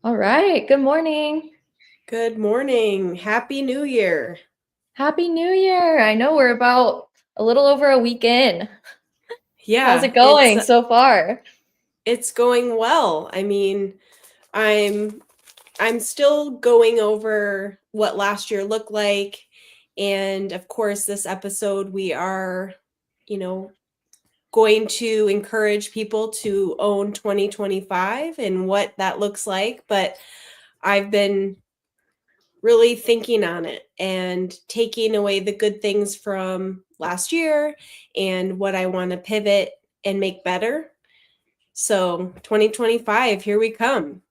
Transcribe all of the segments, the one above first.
All right. Good morning. Good morning. Happy New Year. Happy New Year. I know we're about a little over a week in. How's Yeah, it it's going so far? it's going well. I'm I'm still going over what last year looked like, and of course this episode we are, you know, going to encourage people to own 2025 and what that looks like, but I've been really thinking on it and taking away the good things from last year and what I want to pivot and make better. So, 2025, here we come.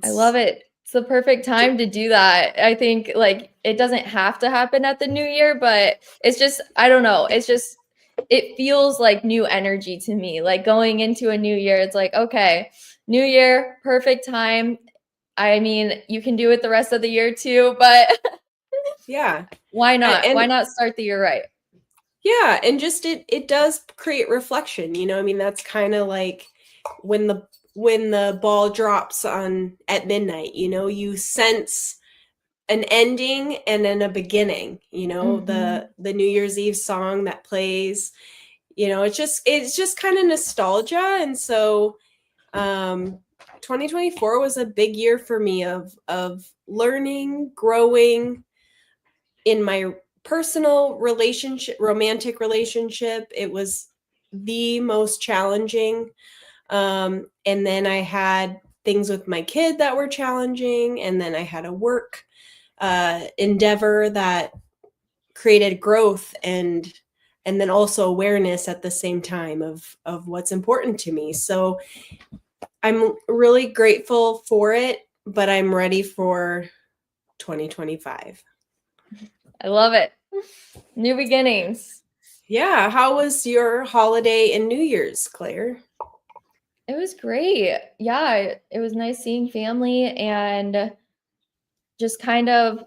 I love It's it. It's the perfect time to do that. I think like it doesn't have to happen at the new year, but it's just, I don't know. It feels like new energy to me. Like going into a new year, it's like, okay, new year, perfect time. I mean, you can do it the rest of the year too, but yeah. why not? Why And not start the year right? yeah, and just it does create reflection, I mean that's kind of like when the ball drops on at midnight, you sense an ending and then a beginning, Hmm. the New Year's Eve song that plays. It's just kind of nostalgia. And so 2024 was a big year for me of learning, growing in my personal relationship, romantic relationship. It was the most challenging. And then I had things with my kid that were challenging, and then I had a work endeavor that created growth and then also awareness at the same time of what's important to me. So I'm really grateful for it, but I'm ready for 2025. I love it. New beginnings. Yeah, how was your holiday and New Year's, Claire? It was great. Yeah, it was nice seeing family and just kind of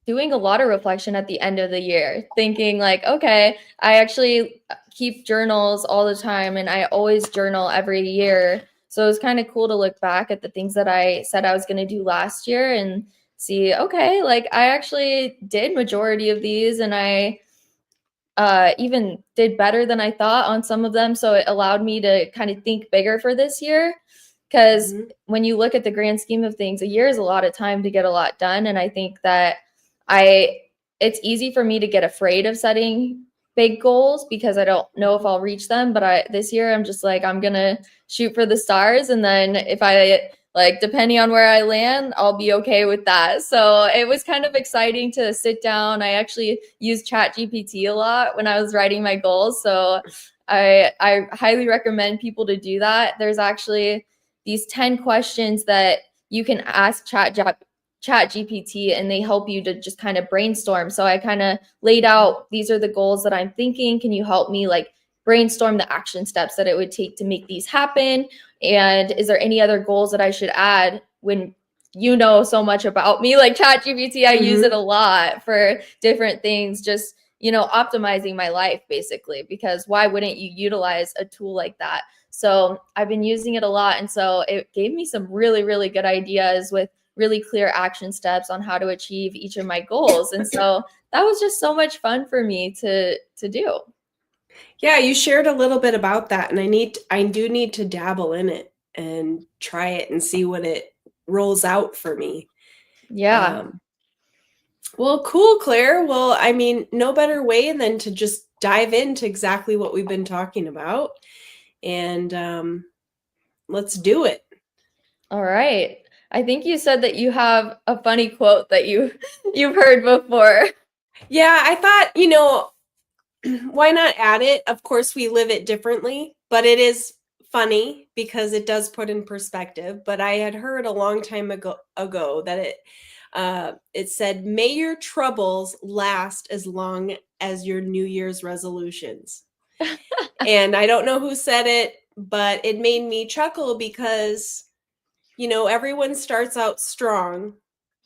doing a lot of reflection at the end of the year, thinking like, okay, I actually keep journals all the time and I always journal every year. So it was kind of cool to look back at the things that I said I was going to do last year and see, okay, like I actually did majority of these and I even did better than I thought on some of them. So it allowed me to kind of think bigger for this year. Because Mm-hmm. when you look at the grand scheme of things, a year is a lot of time to get a lot done. And I think that I, it's easy for me to get afraid of setting big goals because I don't know if I'll reach them. But this year, I'm just like, I'm going to shoot for the stars. And then if I, like, depending on where I land, I'll be okay with that. So it was kind of exciting to sit down. I actually used ChatGPT a lot when I was writing my goals. So I highly recommend people to do that. There's actually these 10 questions that you can ask ChatGPT and they help you to just kind of brainstorm. So I kind of laid out these are the goals that I'm thinking. Can you help me like brainstorm the action steps that it would take to make these happen? And is there any other goals that I should add when you know so much about me? Like ChatGPT, I use it Mm-hmm. a lot for different things, just optimizing my life basically, because why wouldn't you utilize a tool like that? So I've been using it a lot. And so it gave me some really, really good ideas with really clear action steps on how to achieve each of my goals. And so that was just so much fun for me to do. Yeah, you shared a little bit about that, and I do need to dabble in it and try it and see what it rolls out for me. Yeah. Um, well, cool, Claire. Well, I mean, no better way than to just dive into exactly what we've been talking about, and let's do it. All right. I think you said that you have a funny quote that you've heard before. Yeah, I thought, why not add it? Of course, we live it differently, but it is funny because it does put in perspective. But I had heard a long time ago that it said, "May your troubles last as long as your New Year's resolutions." And I don't know who said it, but it made me chuckle because everyone starts out strong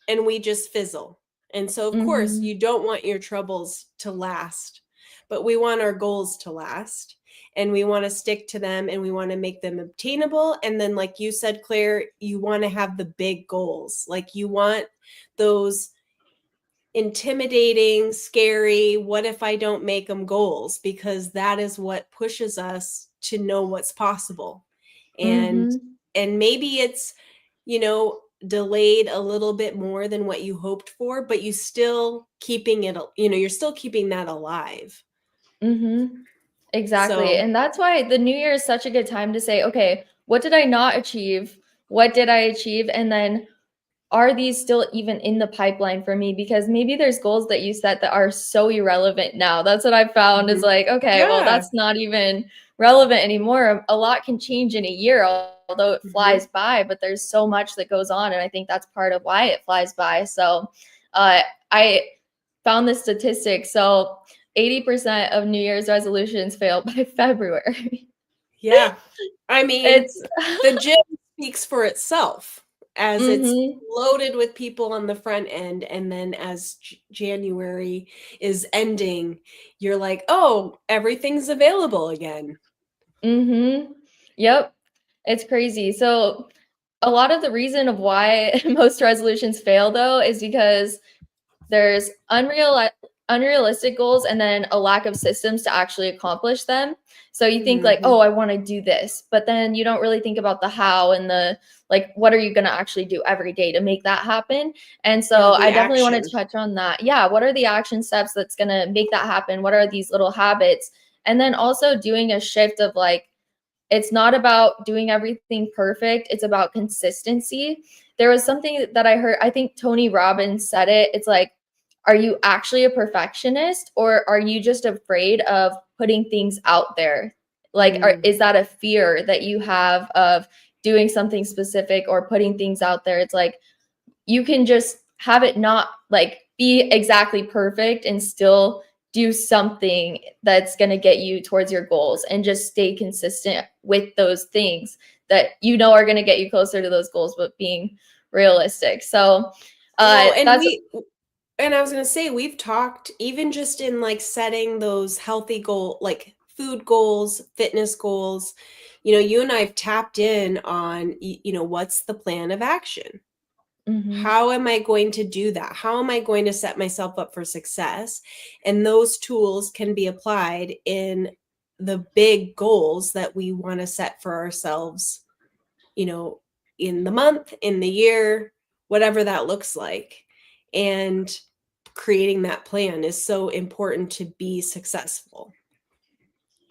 and we just fizzle. And so, of course, Hmm. you don't want your troubles to last, but we want our goals to last. and we want to stick to them, and we want to make them obtainable. And then, like you said, Claire, you want to have the big goals. Like, you want those intimidating, scary, what if I don't make them goals, because that is what pushes us to know what's possible. And Mhm. and maybe it's, delayed a little bit more than what you hoped for, but you still keeping it, you're still keeping that alive. Mhm. Exactly. So, And that's why the new year is such a good time to say, okay, what did I not achieve? What did I achieve? And then are these still even in the pipeline for me? Because maybe there's goals that you set that are so irrelevant now. That's what I found is mhm. like, okay, well, Yeah. that's not even relevant anymore. A lot can change in a year, although it Mhm. flies by, but there's so much that goes on. And I think that's part of why it flies by. So I found this statistic. So 80% of New Year's resolutions fail by February. Yeah. I mean, It's the gym speaks for itself, as it's mhm. loaded with people on the front end. And then as January is ending, you're like, oh, everything's available again. Mhm. Yep. It's crazy. So a lot of the reason of why most resolutions fail though is because there's unrealistic goals and then a lack of systems to actually accomplish them. So you think like, Mhm. oh, I want to do this, but then you don't really think about the how and the like, what are you going to actually do every day to make that happen? And Yeah, so the I definitely want action. to touch on that. Yeah, what are the action steps that's going to make that happen? What are these little habits? And then also doing a shift of like, it's not about doing everything perfect, it's about consistency. There was something that I heard, I think Tony Robbins said it. It's like, are you actually a perfectionist or are you just afraid of putting things out there? Like, Mm. is that a fear that you have of doing something specific or putting things out there? It's like, you can just have it not like be exactly perfect and still do something that's going to get you towards your goals and just stay consistent with those things that you know are going to get you closer to those goals, but being realistic. So Well, and that's I was going to say, we've talked even just in like setting those healthy goal, like food goals, fitness goals, you and I've tapped in on, what's the plan of action? mhm, How am I going to do that? How am I going to set myself up for success? And those tools can be applied in the big goals that we want to set for ourselves, you know, in the month, in the year, whatever that looks like. And creating that plan is so important to be successful.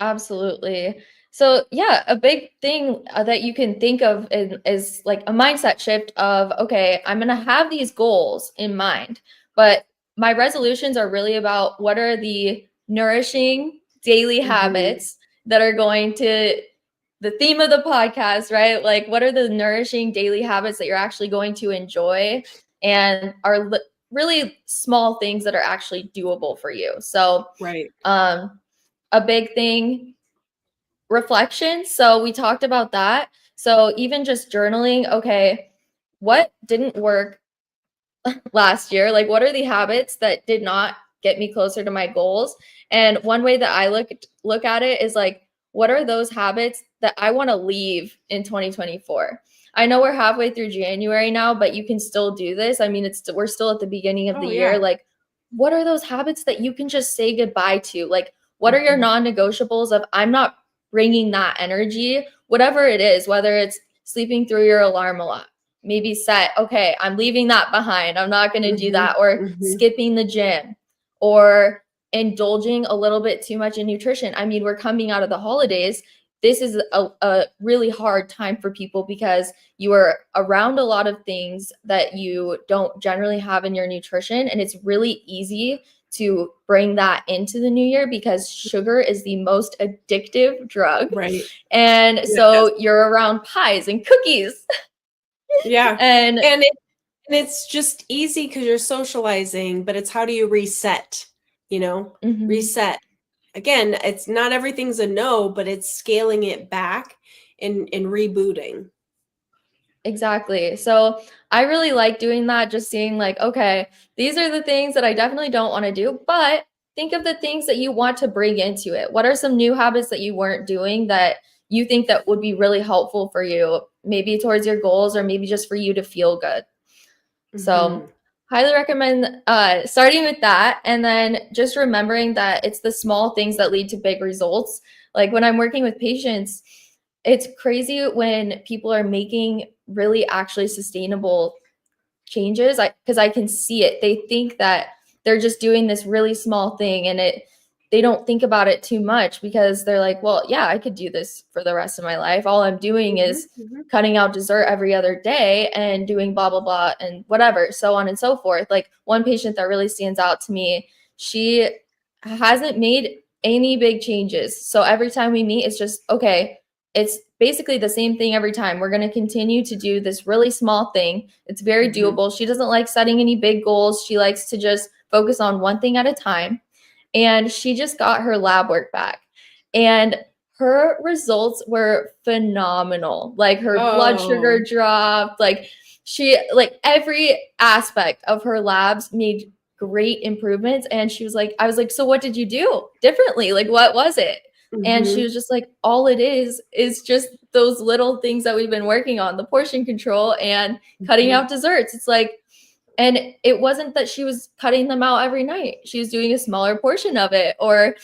absolutely. So yeah, a big thing that you can think of is like a mindset shift of, okay, I'm going to have these goals in mind, but my resolutions are really about what are the nourishing daily Mhm. habits that are going to the theme of the podcast, right? Like what are the nourishing daily habits that you're actually going to enjoy and are really small things that are actually doable for you. So Right. um a big thing, reflection. So we talked about that. So even just journaling, okay, what didn't work last year? Like what are the habits that did not get me closer to my goals? And one way that I look at it is like, what are those habits that I want to leave in 2024? I know we're halfway through January now, but you can still do this. I mean, we're still at the beginning of the Oh, year. yeah. Like, what are those habits that you can just say goodbye to? Like, what are your Mhm. non-negotiables of I'm not bringing that energy, whatever it is, whether it's sleeping through your alarm a lot, maybe set, okay, I'm leaving that behind, I'm not going to do Mhm. that, or Mhm. skipping the gym, or indulging a little bit too much in nutrition. I mean, we're coming out of the holidays. This is a really hard time for people because you are around a lot of things that you don't generally have in your nutrition, and it's really easy to bring that into the new year because sugar is the most addictive drug. Right. And Yes. so you're around pies and cookies Yeah. and And it's just easy because you're socializing, but it's how do you reset, mhm. Reset. Again, it's not everything's a no, but it's scaling it back and rebooting. Exactly. So I really like doing that, just seeing like, okay, these are the things that I definitely don't want to do, but think of the things that you want to bring into it. What are some new habits that you weren't doing that you think that would be really helpful for you, maybe towards your goals or maybe just for you to feel good? So highly recommend starting with that, and then just remembering that it's the small things that lead to big results. Like when I'm working with patients, it's crazy when people are making really actually sustainable changes, because I can see it. They think that they're just doing this really small thing, and they don't think about it too much because they're like, well, yeah, I could do this for the rest of my life. All I'm doing is cutting out dessert every other day and doing blah, blah, blah, and whatever, so on and so forth. Like one patient that really stands out to me, she hasn't made any big changes. So every time we meet, it's just, okay, it's basically the same thing every time. We're going to continue to do this really small thing. It's very doable. She doesn't like setting any big goals. She likes to just focus on one thing at a time. And she just got her lab work back. And her results were phenomenal. Like her blood sugar dropped. Like every aspect of her labs made great improvements. And she was like, I was like, so what did you do differently? Like, what was it? And she was just like, all it is just those little things that we've been working on, the portion control and cutting out desserts. It's like, and it wasn't that she was cutting them out every night. She was doing a smaller portion of it, or,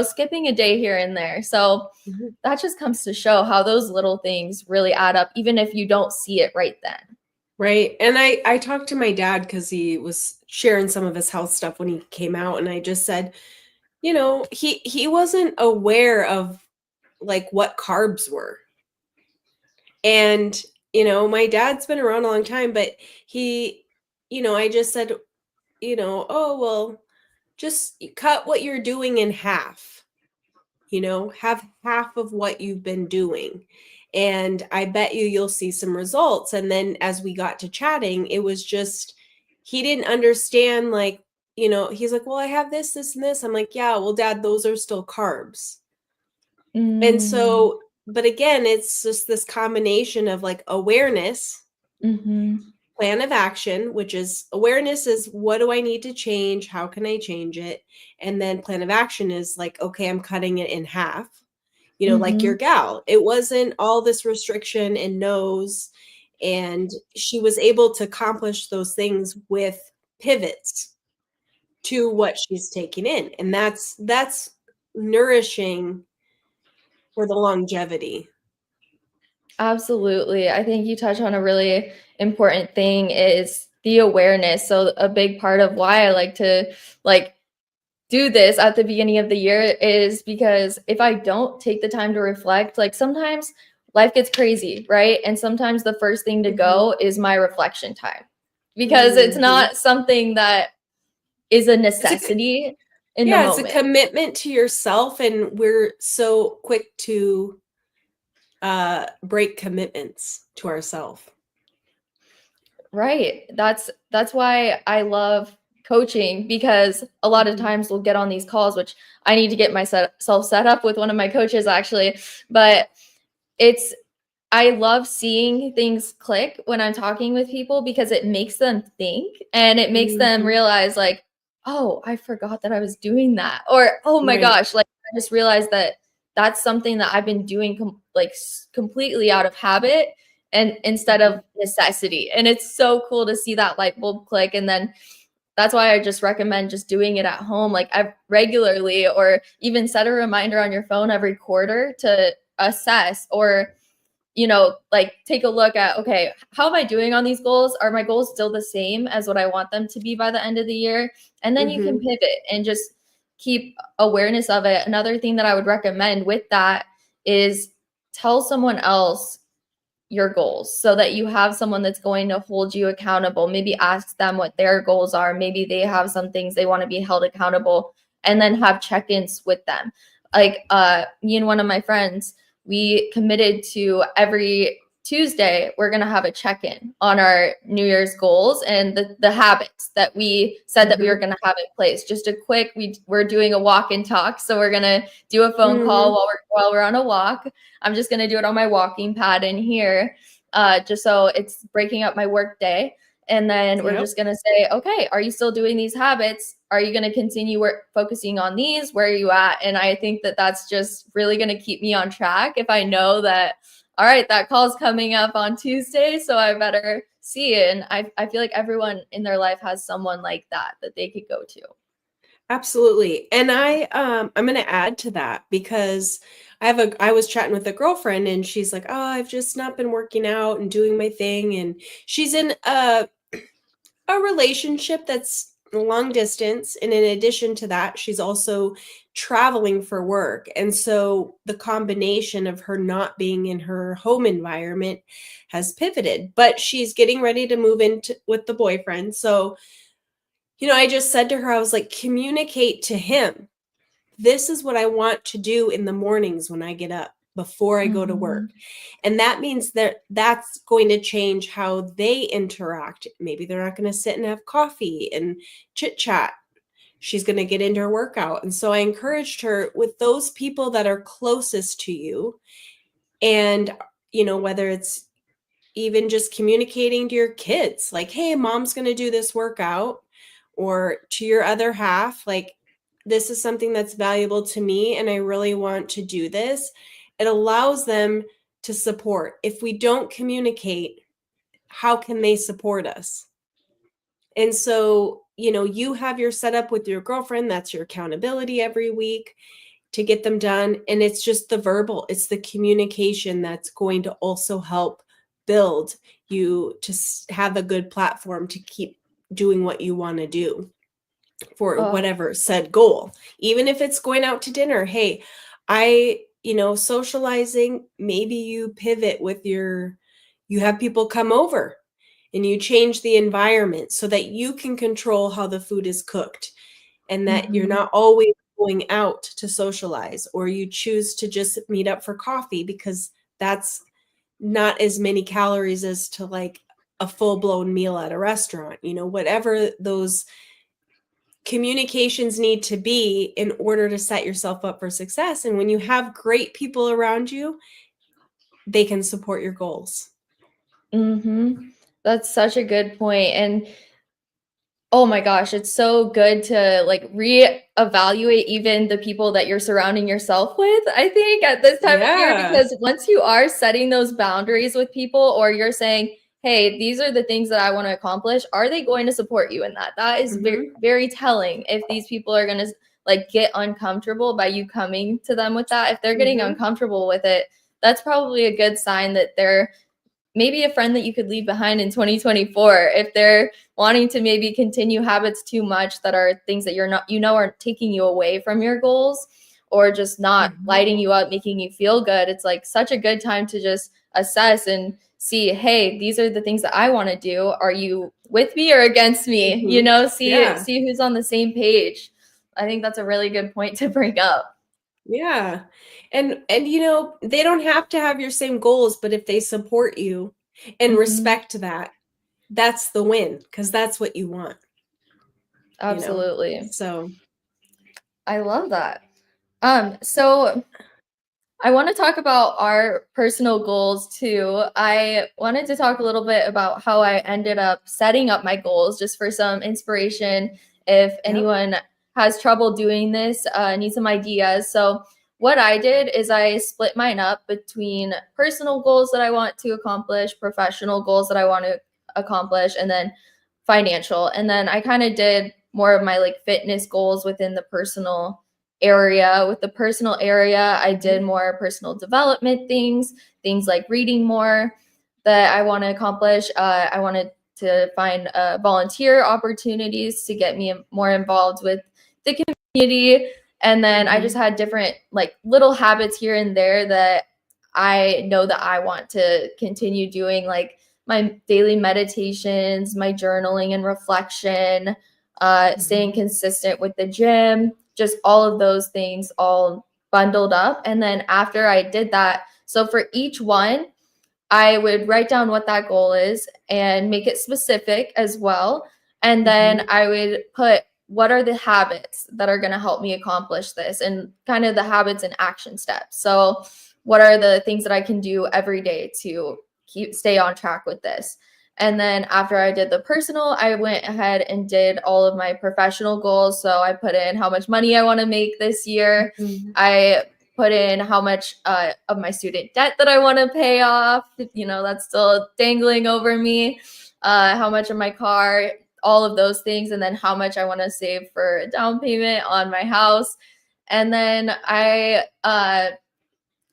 skipping a day here and there. So that just comes to show how those little things really add up, even if you don't see it right then. Right. And I talked to my dad because he was sharing some of his health stuff when he came out. And I just said, he wasn't aware of like what carbs were. And, my dad's been around a long time, but I just said, oh, well, just cut what you're doing in half, have half of what you've been doing. And I bet you'll see some results. And then as we got to chatting, it was just, he didn't understand, like, he's like, well, I have this, this, and this. I'm like, yeah, well, Dad, those are still carbs. And so, but again, it's just this combination of like awareness, plan of action, which is awareness is what do I need to change? How can I change it? And then plan of action is like, okay, I'm cutting it in half. Like your gal, it wasn't all this restriction and no's, and she was able to accomplish those things with pivots to what she's taking in. And that's nourishing for the longevity. Absolutely. I think you touch on a really important thing is the awareness. So a big part of why I like to do this at the beginning of the year is because if I don't take the time to reflect, like sometimes life gets crazy, right? And sometimes the first thing to go is my reflection time, because it's not something that is a necessity in the moment. It's a commitment to yourself, and we're so quick to break commitments to ourselves. Right. That's why I love coaching, because a lot of times we'll get on these calls, which I need to get myself set up with one of my coaches actually, but I love seeing things click when I'm talking with people, because it makes them think and it makes them realize like, oh, I forgot that I was doing that, or, oh my gosh, like I just realized that that's something that I've been doing completely out of habit and instead of necessity. And it's so cool to see that light bulb click. And then that's why I just recommend just doing it at home, like regularly, or even set a reminder on your phone every quarter to assess, or, like take a look at, okay, how am I doing on these goals? Are my goals still the same as what I want them to be by the end of the year? And then you can pivot and just keep awareness of it. Another thing that I would recommend with that is tell someone else your goals, so that you have someone that's going to hold you accountable. Maybe ask them what their goals are. Maybe they have some things they want to be held accountable, and then have check-ins with them. Like me and one of my friends, we committed to every Tuesday, we're going to have a check-in on our New Year's goals and the habits that we said that we were going to have in place. Just a quick, we're doing a walk and talk. So we're going to do a phone call while we're on a walk. I'm just going to do it on my walking pad in here, just so it's breaking up my work day. And then we're Yep. just going to say, okay, are you still doing these habits? Are you going to continue focusing on these? Where are you at? And I think that that's just really going to keep me on track if I know that, all right, that call's coming up on Tuesday, so I better see it. And I feel like everyone in their life has someone like that they could go to. Absolutely. And I'm going to add to that because I was chatting with a girlfriend and she's like, "Oh, I've just not been working out and doing my thing." And she's in a relationship that's long distance, and in addition to that, she's also traveling for work. And so the combination of her not being in her home environment has pivoted, but she's getting ready to move into with the boyfriend. So I just said to her, I was like, communicate to him. This is what I want to do in the mornings when I get up before I go to work. And that means that that's going to change how they interact. Maybe they're not going to sit and have coffee and chit chat. She's going to get into her workout. And so I encouraged her with those people that are closest to you. And, whether it's even just communicating to your kids, like, hey, mom's going to do this workout, or to your other half, like, this is something that's valuable to me and I really want to do this. It allows them to support. If we don't communicate, how can they support us? And so, you have your setup with your girlfriend, that's your accountability every week to get them done. And it's just the verbal, it's the communication that's going to also help build you to have a good platform to keep doing what you want to do for whatever said goal. Even if it's going out to dinner, hey, socializing, maybe you pivot with you have people come over and you change the environment so that you can control how the food is cooked, and that you're not always going out to socialize, or you choose to just meet up for coffee because that's not as many calories as to like a full-blown meal at a restaurant. Whatever those communications need to be in order to set yourself up for success. And when you have great people around you, they can support your goals. That's such a good point. And oh my gosh, it's so good to like reevaluate even the people that you're surrounding yourself with, I think, at this time of year, because once you are setting those boundaries with people, or you're saying, hey, these are the things that I want to accomplish, are they going to support you in that? That is very, very telling. If these people are going to like get uncomfortable by you coming to them with that, if they're getting uncomfortable with it, that's probably a good sign that they're maybe a friend that you could leave behind in 2024. If they're wanting to maybe continue habits too much that are things that you're not, are taking you away from your goals, or just not lighting you up, making you feel good, it's like such a good time to just assess and see, hey, these are the things that I want to do. Are you with me or against me? See who's on the same page. I think that's a really good point to bring up. Yeah. And they don't have to have your same goals, but if they support you and respect that, that's the win, because that's what you want. Absolutely. So I love that. So I want to talk about our personal goals too. I wanted to talk a little bit about how I ended up setting up my goals, just for some inspiration if anyone has trouble doing this, need some ideas. So what I did is I split mine up between personal goals that I want to accomplish, professional goals that I want to accomplish, and then financial. And then I kind of did more of my like fitness goals within the personal area. With the personal area, I did more personal development things like reading more that I want to accomplish. I wanted to find volunteer opportunities to get me more involved with the community. And then I just had different like little habits here and there that I know that I want to continue doing, like my daily meditations, my journaling and reflection, staying consistent with the gym, just all of those things all bundled up. And then after I did that, so for each one, I would write down what that goal is and make it specific as well. And then I would put what are the habits that are going to help me accomplish this, and kind of the habits and action steps. So what are the things that I can do every day to stay on track with this? And then after I did the personal, I went ahead and did all of my professional goals. So I put in how much money I want to make this year. Mhm. I put in how much of my student debt that I want to pay off. That's still dangling over me. How much of my car, all of those things. And then how much I want to save for a down payment on my house. And then I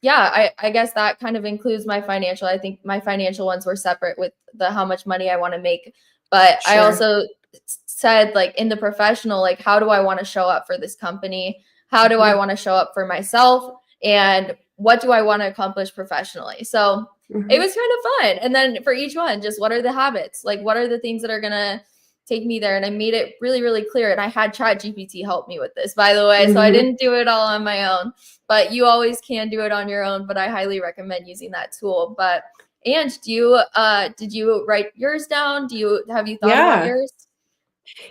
guess that kind of includes my financial. I think my financial ones were separate with the how much money I want to make. But I Sure. also said, like, in the professional, like, how do I want to show up for this company? How do I want to show up for myself? And what do I want to accomplish professionally? So it was kind of fun. And then for each one, just what are the habits? Like, what are the things that are going to take me there? And I made it really, really clear. And I had ChatGPT help me with this, by the way. So I didn't do it all on my own, but you always can do it on your own. But I highly recommend using that tool. But Ange, did you write yours down? Have you thought about yours?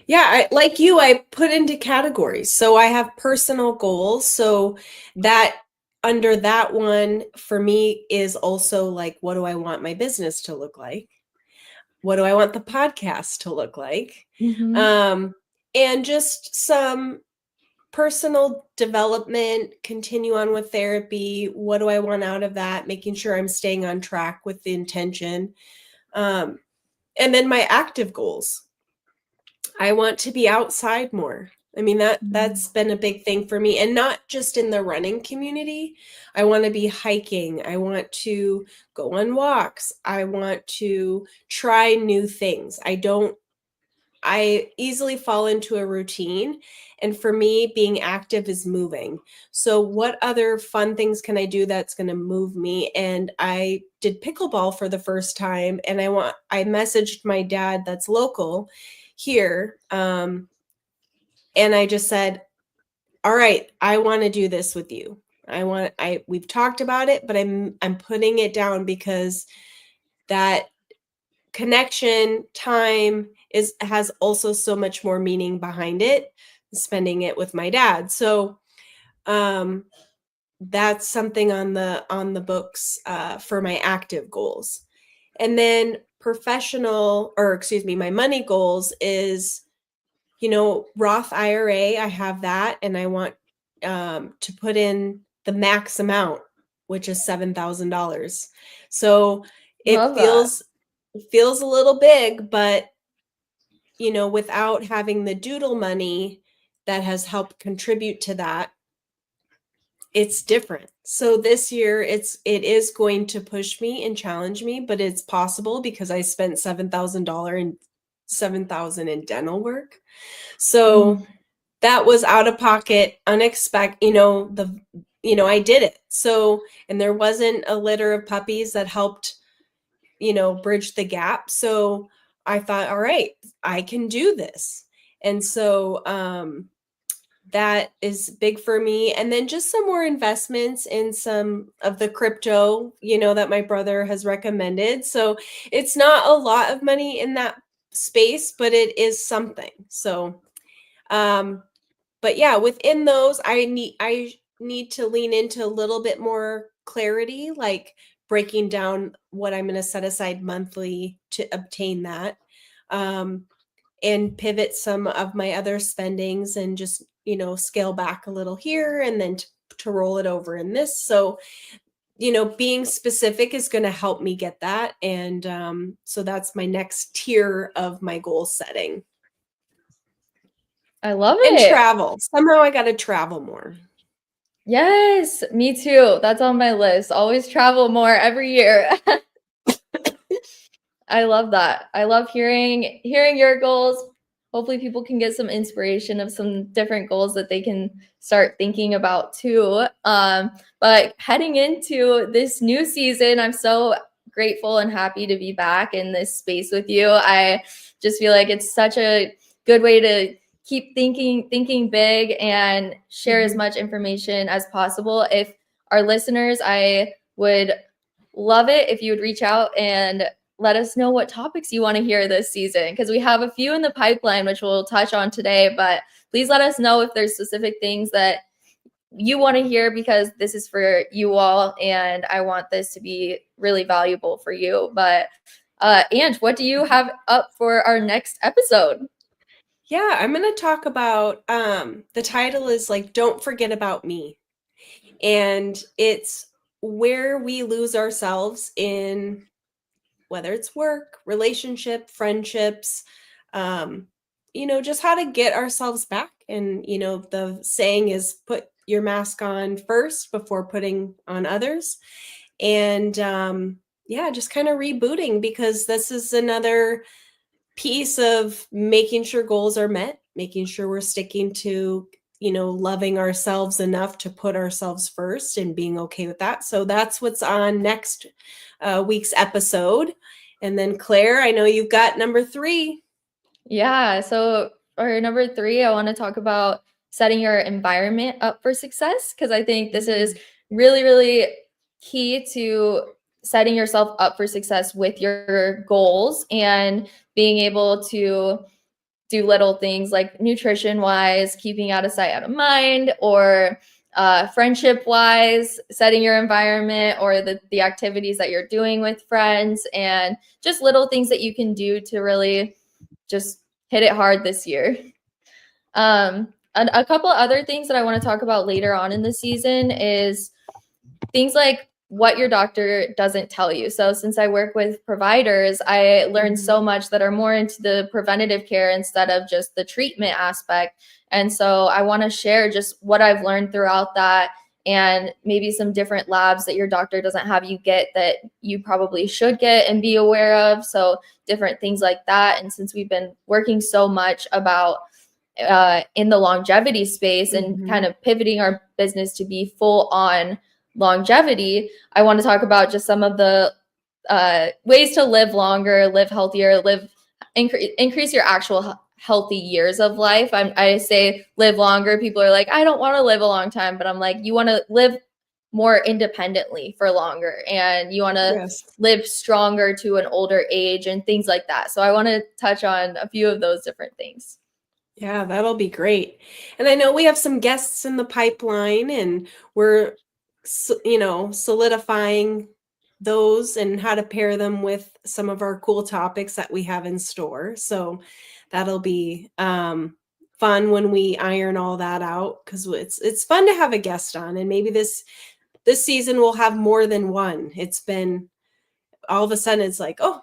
Yeah, like you, I put into categories. So I have personal goals. So that under that one for me is also like, what do I want my business to look like? What do I want the podcast to look like? And just some personal development, continue on with therapy. What do I want out of that? Making sure I'm staying on track with the intention. And then my active goals. I want to be outside more. I mean, that's been a big thing for me, and not just in the running community. I want to be hiking. I want to go on walks. I want to try new things. I easily fall into a routine, and for me, being active is moving. So what other fun things can I do that's going to move me? And I did pickleball for the first time, and I messaged my dad that's local here, and I just said, all right, I want to do this with you. We've talked about it, but I'm putting it down because that connection time has also so much more meaning behind it, spending it with my dad. So that's something on the books for my active goals. And then my money goals is, Roth IRA. I have that, and I want to put in the max amount, which is $7,000. So it feels a little big, but without having the doodle money that has helped contribute to that, it's different. So this year it is going to push me and challenge me, but it's possible because I spent $7,000 in dental work. So that was out of pocket, unexpected, I did it. So, and there wasn't a litter of puppies that helped, bridge the gap. So I thought, all right, I can do this. And so that is big for me. And then just some more investments in some of the crypto, that my brother has recommended. So it's not a lot of money in that space, but it is something. So, but yeah, within those, I need to lean into a little bit more clarity, like breaking down what I'm going to set aside monthly to obtain that, and pivot some of my other spendings and just, scale back a little here and then to roll it over in this. So, being specific is going to help me get that. And so that's my next tier of my goal setting. I love And it. travel. Somehow I got to travel more. Yes, me too. That's on my list. Always travel more every year. I love that. I love hearing your goals. Hopefully people can get some inspiration of some different goals that they can start thinking about too. But heading into this new season, I'm so grateful and happy to be back in this space with you. I just feel like it's such a good way to keep thinking big and share as much information as possible. If our listeners, I would love it if you would reach out and let us know what topics you want to hear this season, because we have a few in the pipeline, which we'll touch on today. But please let us know if there's specific things that you want to hear, because this is for you all and I want this to be really valuable for you. But Ange, what do you have up for our next episode? Yeah, I'm going to talk about the title is like Don't Forget About Me. And it's where we lose ourselves in whether it's work, relationship, friendships, just how to get ourselves back. And, the saying is put your mask on first before putting on others. And yeah, just kind of rebooting because this is another piece of making sure goals are met, making sure we're sticking to, loving ourselves enough to put ourselves first and being okay with that. So that's what's on next week's episode. And then Claire, I know you've got number 3. Yeah. So for number 3, I want to talk about setting your environment up for success, because I think this is really, really key to setting yourself up for success with your goals and being able to do little things like nutrition wise, keeping out of sight, out of mind, or friendship wise, setting your environment or the activities that you're doing with friends, and just little things that you can do to really just hit it hard this year. And a couple other things that I want to talk about later on in the season is things like what your doctor doesn't tell you. So since I work with providers, I learned so much that are more into the preventative care instead of just the treatment aspect. And so I want to share just what I've learned throughout that, and maybe some different labs that your doctor doesn't have you get that you probably should get and be aware of. So different things like that. And since we've been working so much about in the longevity space and kind of pivoting our business to be full on longevity, I want to talk about just some of the ways to live longer, live healthier, increase your actual healthy years of life. I say live longer. People are like, I don't want to live a long time, but I'm like, you want to live more independently for longer, and you want to live stronger to an older age and things like that. So I want to touch on a few of those different things. Yeah, that'll be great. And I know we have some guests in the pipeline, and we're solidifying those and how to pair them with some of our cool topics that we have in store. So that'll be fun when we iron all that out, because it's fun to have a guest on. And maybe this season we'll have more than one. It's been all of a sudden it's like, oh,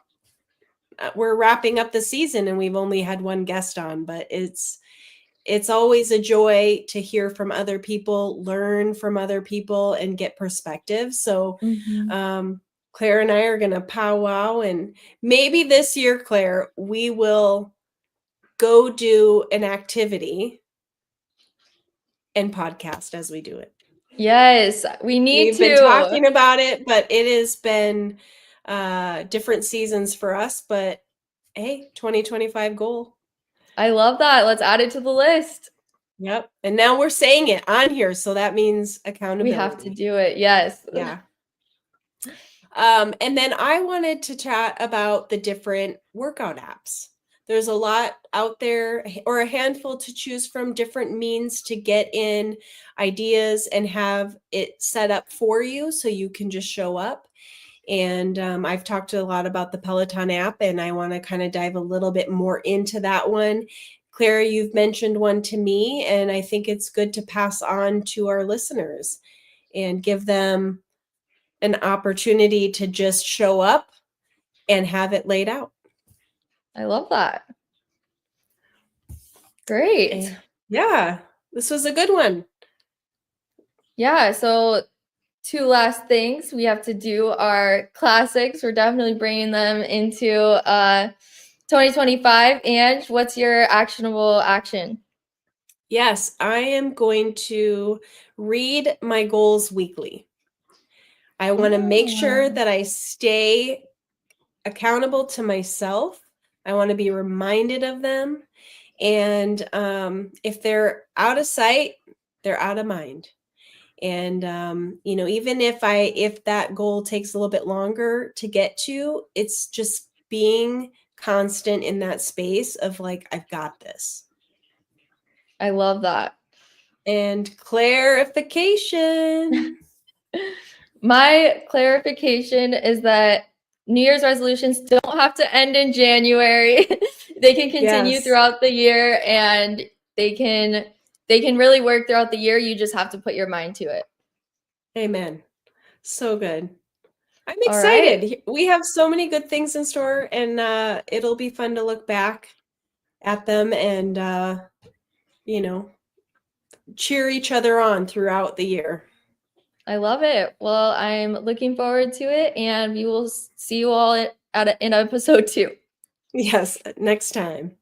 we're wrapping up the season and we've only had one guest on, but it's always a joy to hear from other people, learn from other people, and get perspective. So Claire and I are going to powwow, and maybe this year, Claire, we will go do an activity and podcast as we do it. Yes, we've been talking about it, but it has been different seasons for us. But hey, 2025 goal. I love that. Let's add it to the list. Yep. And now we're saying it on here, so that means accountability. We have to do it. Yes. Yeah. And then I wanted to chat about the different workout apps. There's a lot out there, or a handful to choose from, different means to get in ideas and have it set up for you so you can just show up. And I've talked a lot about the Peloton app, and I want to kind of dive a little bit more into that one. Claire, you've mentioned one to me, and I think it's good to pass on to our listeners and give them an opportunity to just show up and have it laid out. I love that. Great. Yeah, this was a good one. Yeah, so 2 last things. We have to do our classics. We're definitely bringing them into 2025. And what's your actionable action? Yes, I am going to read my goals weekly. I want to make sure that I stay accountable to myself. I want to be reminded of them. And if they're out of sight, they're out of mind. And even if that goal takes a little bit longer to get to, it's just being constant in that space of like, I've got this. I love that. And clarification. My clarification is that New Year's resolutions don't have to end in January. They can continue Yes. throughout the year, and they can really work throughout the year. You just have to put your mind to it. Amen. So good. I'm All right. excited. We have so many good things in store, and it'll be fun to look back at them and you know, cheer each other on throughout the year. I love it. Well, I'm looking forward to it, and we will see you all in episode 2. Yes, next time.